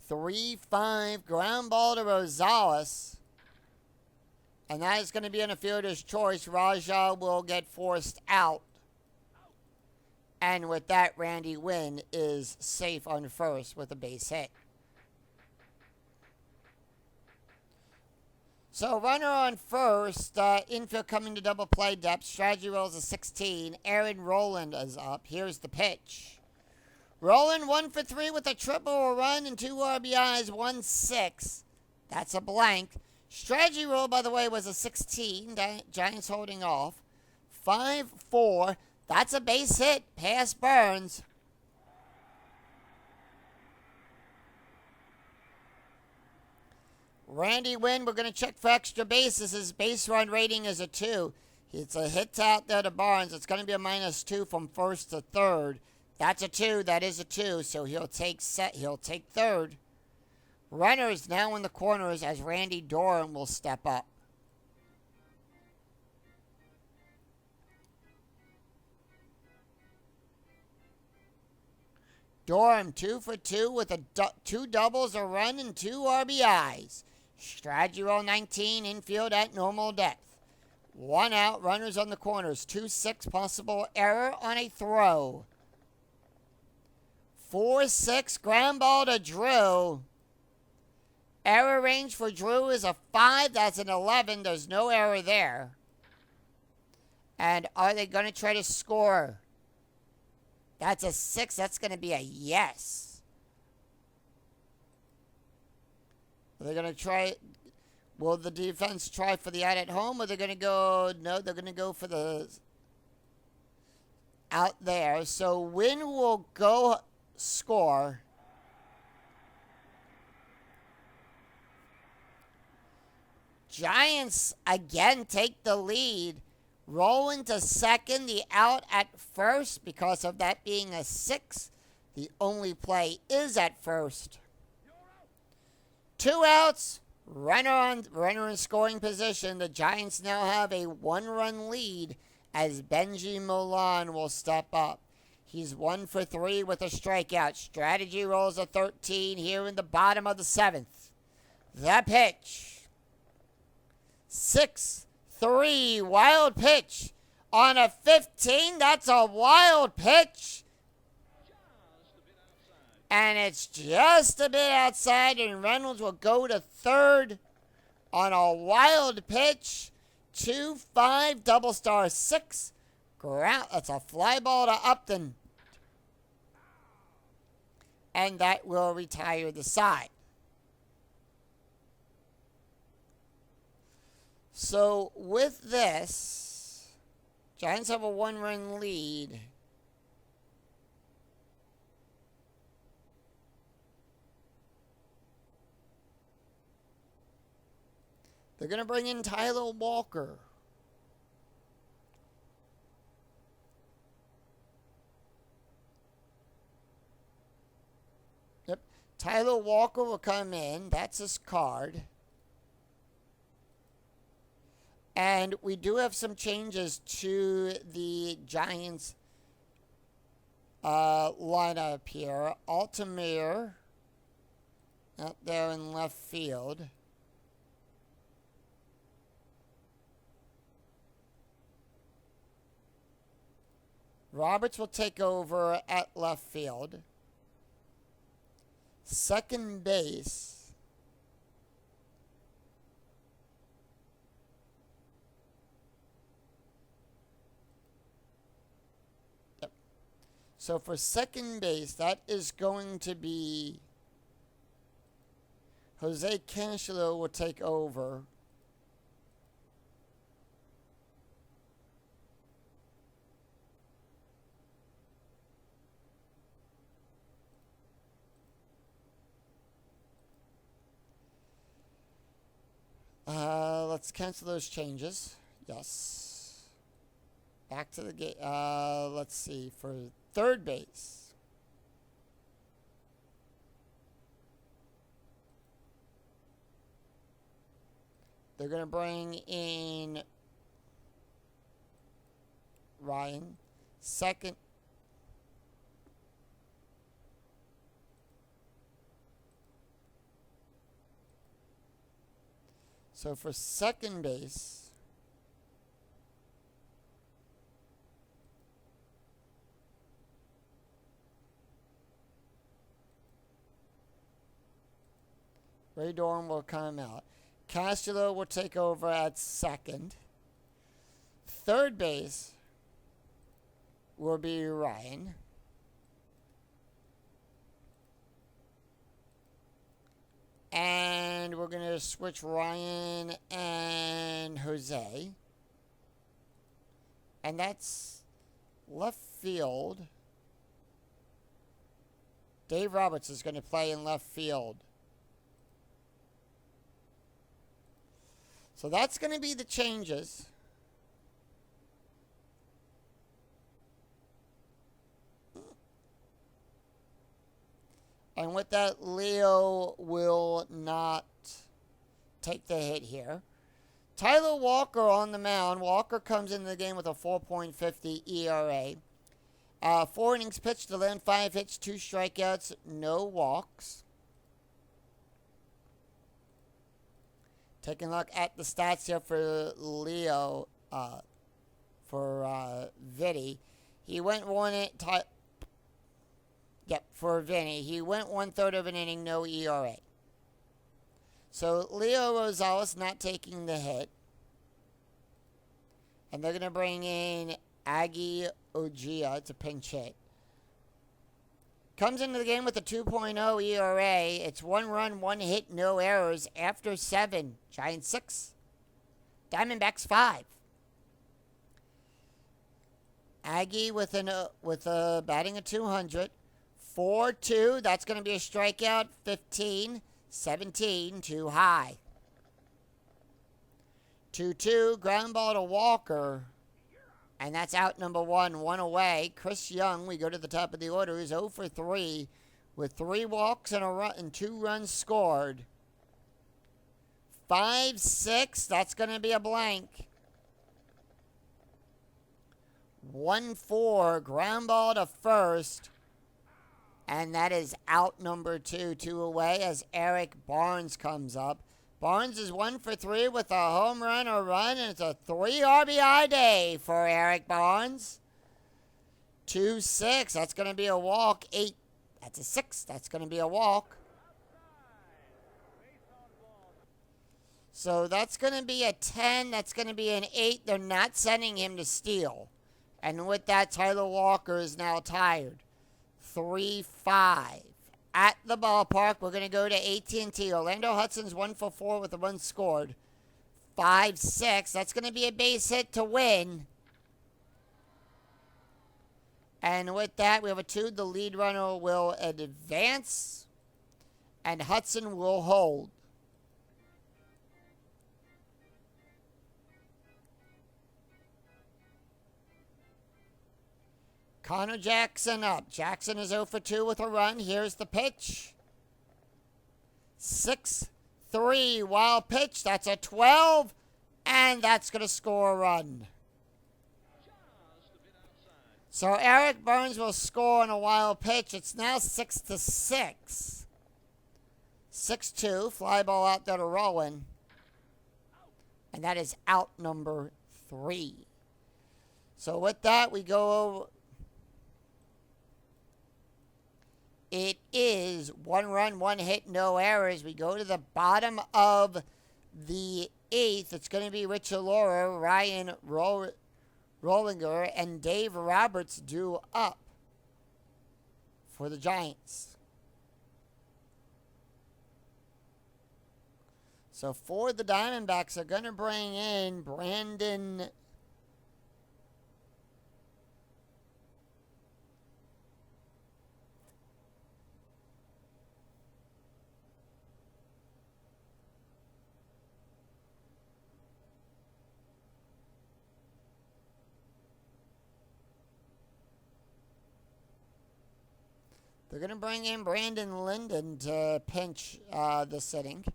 3-5, ground ball to Rosales. And that is going to be in a fielder's choice. Rajah will get forced out. And with that, Randy Wynn is safe on first with a base hit. So runner on first, infield coming to double play depth. Strategy rolls a 16. Aaron Rowland is up. Here's the pitch. Rowland 1 for 3 with a triple, a run, and 2 RBIs, 1-6. That's a blank. Strategy roll, by the way, was a 16. Giants holding off. 5-4. That's a base hit. Pass Burns. Randy Wynn, we're going to check for extra bases. His base run rating is a 2. It's a hit out there to Barnes. It's going to be a -2 from first to third. That's a 2. That is a 2. So he'll take third. Runners now in the corners as Randy Doran will step up. Doran 2 for 2 with 2 doubles, a run, and 2 RBIs. Strategy roll 19, infield at normal depth. 1 out, runners on the corners. 2-6, possible error on a throw. 4-6, ground ball to Drew. Error range for Drew is a 5. That's an 11. There's no error there. And are they going to try to score? That's a 6. That's going to be a yes. Are they going to try? Will the defense try for the out at home? Or are they going to go? No, they're going to go for the out there. So Wynn will go score. Giants again take the lead. Roll into second, the out at first because of that being a 6. The only play is at first. 2 outs, runner in scoring position. The Giants now have a 1-run lead as Benji Milan will step up. He's 1 for 3 with a strikeout. Strategy rolls a 13 here in the bottom of the 7th. The pitch. 6-3, wild pitch on a 15. That's a wild pitch. And it's just a bit outside, and Reynolds will go to third on a wild pitch. 2-5, double star 6. Ground. That's a fly ball to Upton. And that will retire the side. So with this, Giants have a 1-run lead. They're going to bring in Tyler Walker. Tyler Walker will come in. That's his card. And we do have some changes to the Giants lineup here. Altamir out there in left field. Roberts will take over at left field. Second base. So for second base, that is going to be Jose Cancello will take over. Let's cancel those changes. Yes. Back to the game. Let's see. For third base. They're going to bring in Ryan. Second. So for second base, Ray Doran will come out. Castillo will take over at second. Third base will be Ryan. And we're going to switch Ryan and Jose. And that's left field. Dave Roberts is going to play in left field. So that's going to be the changes. And with that, Leo will not take the hit here. Tyler Walker on the mound. Walker comes into the game with a 4.50 ERA. 4 innings pitched, 5 hits, 2 strikeouts, no walks. Taking a look at the stats here for Leo, for Vinny. He went for Vinny. He went 1/3 of an inning, no ERA. So Leo Rosales not taking the hit. And they're going to bring in Aggie Ojia to pinch hit. Comes into the game with a 2.0 ERA. It's 1 run, 1 hit, no errors after 7. Giants 6. Diamondbacks 5. Aggie with a batting of 200. 4-2. That's going to be a strikeout. 15. 17. Too high. 2-2. Ground ball to Walker. And that's out number 1. 1 away. Chris Young, we go to the top of the order, is 0 for 3 with 3 walks and 2 runs scored. 5-6. That's going to be a blank. 1-4. Ground ball to first. And that is out number 2. 2 away as Eric Barnes comes up. Barnes is 1 for 3 with a home run, a run, and it's a 3 RBI day for Eric Barnes. 2-6. That's going to be a walk. 8. That's a 6. That's going to be a walk. So that's going to be a 10. That's going to be an 8. They're not sending him to steal. And with that, Tyler Walker is now tired. 3-5. At the ballpark, we're going to go to AT&T. Orlando Hudson's 1 for 4 with a run scored. 5-6. That's going to be a base hit to win. And with that, we have a 2. The lead runner will advance. And Hudson will hold. Connor Jackson up. Jackson is 0 for 2 with a run. Here's the pitch. 6-3 wild pitch. That's a 12, and that's going to score a run. So Eric Burns will score on a wild pitch. It's now 6-6. 6-2, fly ball out there to Rowan. And that is out number 3. So with that, we go over. It is 1 run, 1 hit, no errors. We go to the bottom of the 8th. It's going to be Rich Alora, Ryan Rollinger, and Dave Roberts due up for the Giants. So for the Diamondbacks, they're going to bring in Brandon. They're going to bring in Brandon Linden to pinch this inning.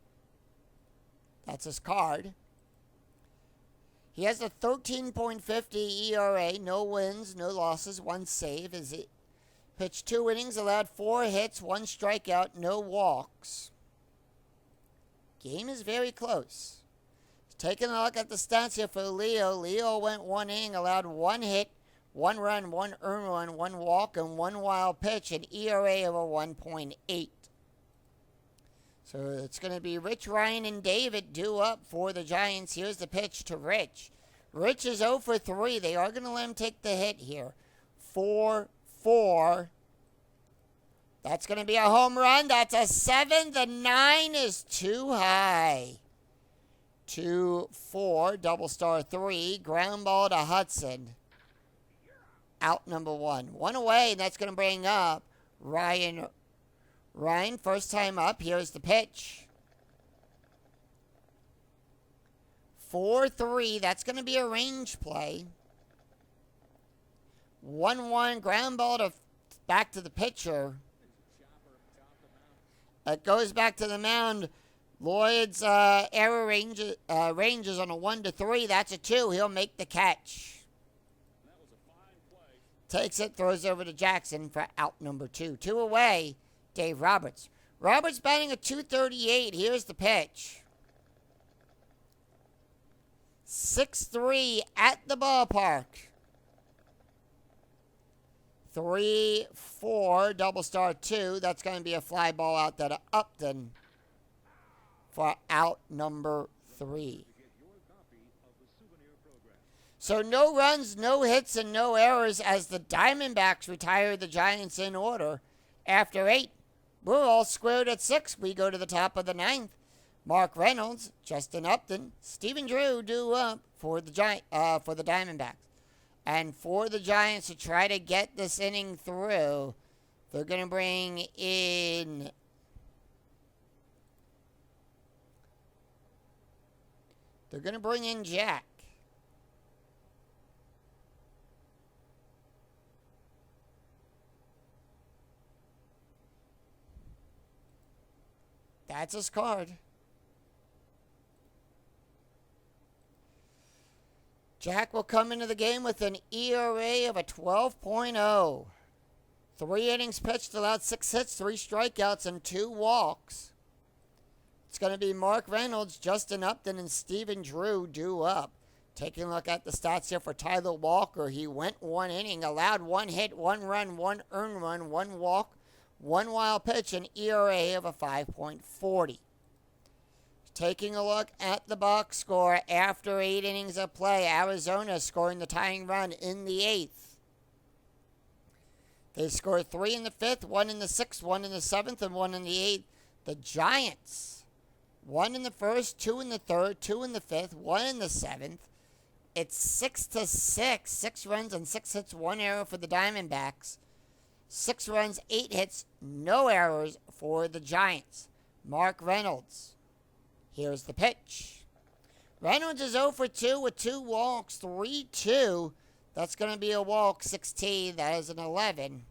That's his card. He has a 13.50 ERA, no wins, no losses, 1 save. As he pitched 2 innings, allowed 4 hits, 1 strikeout, no walks. Game is very close. Taking a look at the stats here for Leo. Leo went 1 inning, allowed 1 hit, 1 run, 1 earned run, 1 walk, and 1 wild pitch, an ERA of a 1.8. So it's going to be Rich, Ryan, and David due up for the Giants. Here's the pitch to Rich. Rich is 0 for 3. They are going to let him take the hit here. 4-4. That's going to be a home run. That's a 7. The 9 is too high. 2-4. Double star 3. Ground ball to Hudson. Out number 1. 1 away, and that's going to bring up Ryan. Ryan, first time up. Here's the pitch. 4-3. That's going to be a range play. 1-1. Ground ball to back to the pitcher. It goes back to the mound. Lloyd's error ranges on a 1-3. That's a 2. He'll make the catch. Takes it, throws over to Jackson for out number 2. 2 away. Dave Roberts. Roberts batting a .238. Here's the pitch. 6-3 at the ballpark. 3-4, double star 2. That's going to be a fly ball out there to Upton for out number 3. So no runs, no hits, and no errors as the Diamondbacks retire the Giants in order. After 8, we're all squared at 6. We go to the top of the 9th. Mark Reynolds, Justin Upton, Stephen Drew due up for the Diamondbacks. And for the Giants to try to get this inning through, they're going to bring in Jack. That's his card. Jack will come into the game with an ERA of a 12.0. 3 innings pitched, allowed 6 hits, 3 strikeouts, and 2 walks. It's going to be Mark Reynolds, Justin Upton, and Stephen Drew due up. Taking a look at the stats here for Tyler Walker. He went 1 inning, allowed 1 hit, 1 run, 1 earned run, 1 walk, 1 wild pitch, an ERA of a 5.40. Taking a look at the box score after 8 innings of play, Arizona scoring the tying run in the 8th. They scored 3 in the 5th, 1 in the 6th, 1 in the 7th, and 1 in the 8th. The Giants, 1 in the 1st, 2 in the 3rd, 2 in the 5th, 1 in the 7th. It's 6-6, 6 runs and 6 hits, 1 error for the Diamondbacks. 6 runs, 8 hits, no errors for the Giants. Mark Reynolds. Here's the pitch. Reynolds is 0 for 2 with 2 walks, 3-2. That's going to be a walk, 16. That is an 11.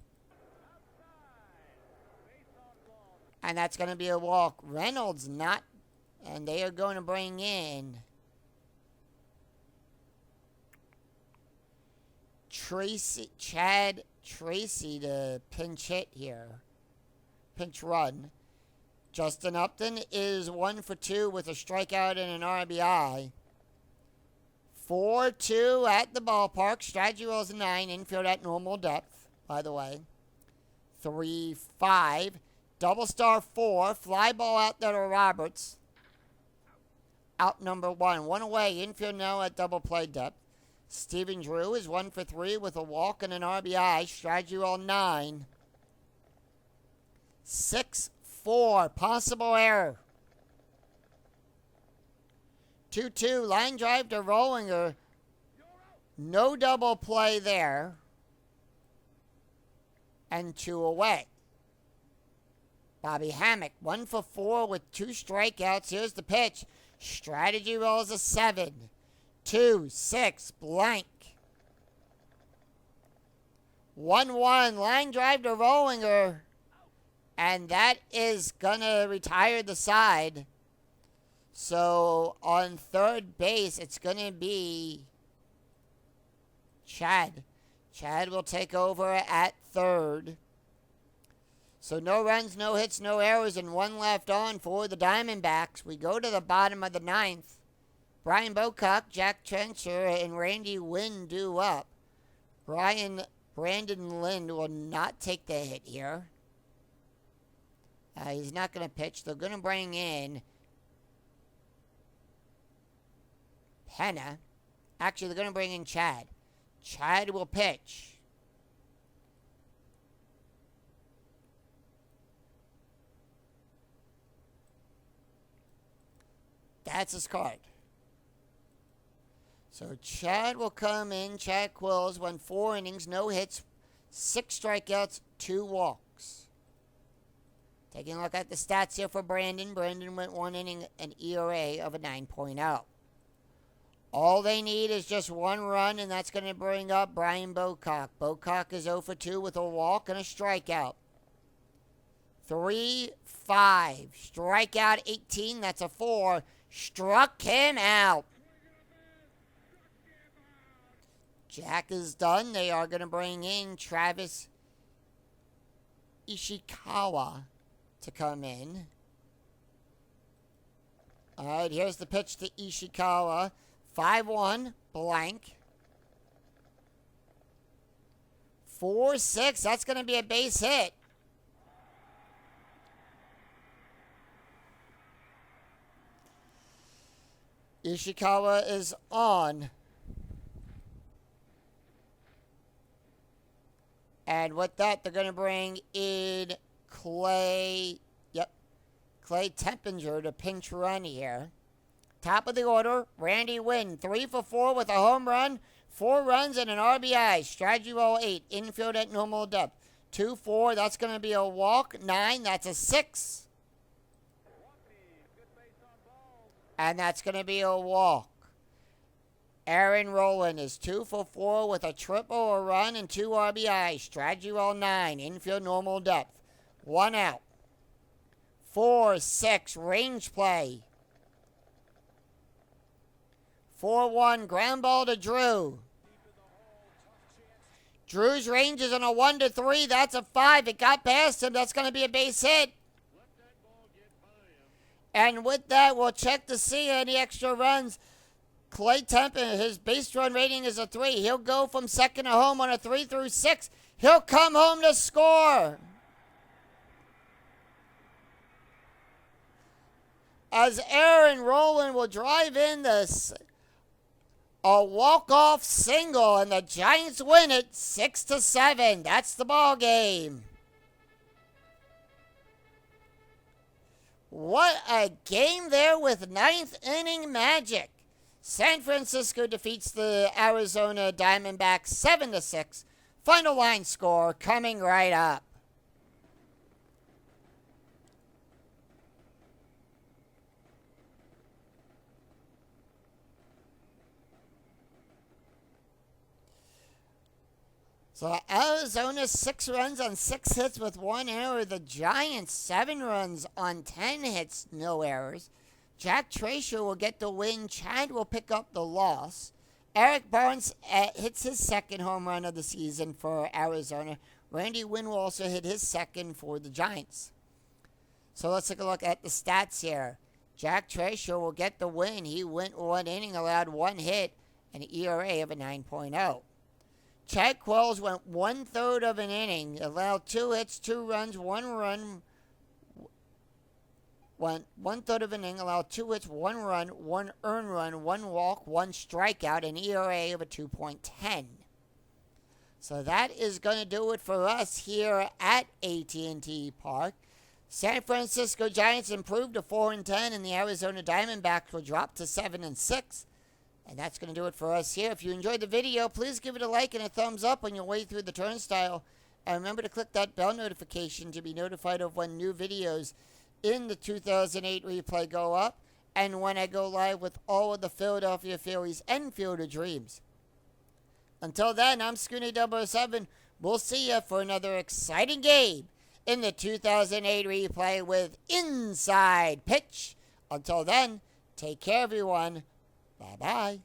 And that's going to be a walk. Reynolds not. And they are going to bring in Chad Tracy to pinch hit here. Pinch run. Justin Upton is 1 for 2 with a strikeout and an RBI. 4-2 at the ballpark. Strategy rolls a 9. Infield at normal depth, by the way. 3-5. Double star 4. Fly ball out there to Roberts. Out number 1. 1 away. Infield now at double play depth. Steven Drew is 1 for 3 with a walk and an RBI. Strategy roll 9. 6-4. Possible error. 2-2. Line drive to Rollinger. No double play there. And 2 away. Bobby Hammock, 1 for 4 with 2 strikeouts. Here's the pitch. Strategy rolls a 7. 2-6 blank. 1-1. Line drive to Rollinger. And that is going to retire the side. So on third base, it's going to be Chad. Chad will take over at third. So no runs, no hits, no errors, and 1 left on for the Diamondbacks. We go to the bottom of the 9th. Brian Bocock, Jack Trencher, and Randy Wynn due up. Brandon Lind will not take the hit here. He's not going to pitch. They're going to bring in Penna. Actually, they're going to bring in Chad. Chad will pitch. That's his card. So Chad will come in. Chad Quills went 4 innings, no hits, 6 strikeouts, 2 walks. Taking a look at the stats here for Brandon. Brandon went 1 inning, an ERA of a 9.0. All they need is just 1 run, and that's going to bring up Brian Bocock. Bocock is 0 for 2 with a walk and a strikeout. 3-5. Strikeout 18. That's a 4. Struck him out. Jack is done. They are going to bring in Travis Ishikawa to come in. All right, here's the pitch to Ishikawa. 5-1, blank. 4-6, that's going to be a base hit. Ishikawa is on. And with that, they're going to bring in Clay Tempinger to pinch run here. Top of the order, Randy Wynn, 3 for 4 with a home run, 4 runs and an RBI. Strategy roll 8, infield at normal depth. 2-4, that's going to be a walk. 9, that's a 6. And that's going to be a walk. Aaron Rowland is 2 for 4 with a triple, a run, and 2 RBI. Strategy roll 9, infield normal depth. 1 out. 4-6, range play. 4-1, ground ball to Drew. Drew's range is on a 1-3. That's a 5. It got past him. That's going to be a base hit. And with that, we'll check to see any extra runs. Clay Tempinger, his base run rating is a 3. He'll go from second to home on a 3 through 6. He'll come home to score. As Aaron Rowland will drive in this a walk-off single, and the Giants win it 6-7. That's the ball game. What a game there with 9th inning magic. San Francisco defeats the Arizona Diamondbacks 7-6. Final line score coming right up. So Arizona 6 runs on 6 hits with 1 error. The Giants 7 runs on 10 hits, no errors. Jack Tracer will get the win. Chad will pick up the loss. Eric Barnes hits his second home run of the season for Arizona. Randy Wynn will also hit his second for the Giants. So let's take a look at the stats here. Jack Tracer will get the win. He went 1 inning, allowed 1 hit, and an ERA of a 9.0. Chad Quells went 1/3 of an inning, allowed 2 hits, 2 runs, 1 run. Went 1/3 of an inning, allowed 2 hits, 1 run, 1 earned run, 1 walk, 1 strikeout, and ERA of a 2.10. So that is going to do it for us here at AT&T Park. San Francisco Giants improved to 4-10, and the Arizona Diamondbacks will drop to 7-6. And that's going to do it for us here. If you enjoyed the video, please give it a like and a thumbs up on your way through the turnstile. And remember to click that bell notification to be notified of when new videos in the 2008 replay go up, and when I go live with all of the Philadelphia Phillies and Field of Dreams. Until then, I'm Scooty 007. We'll see you for another exciting game in the 2008 replay with Inside Pitch. Until then, take care, everyone. Bye-bye.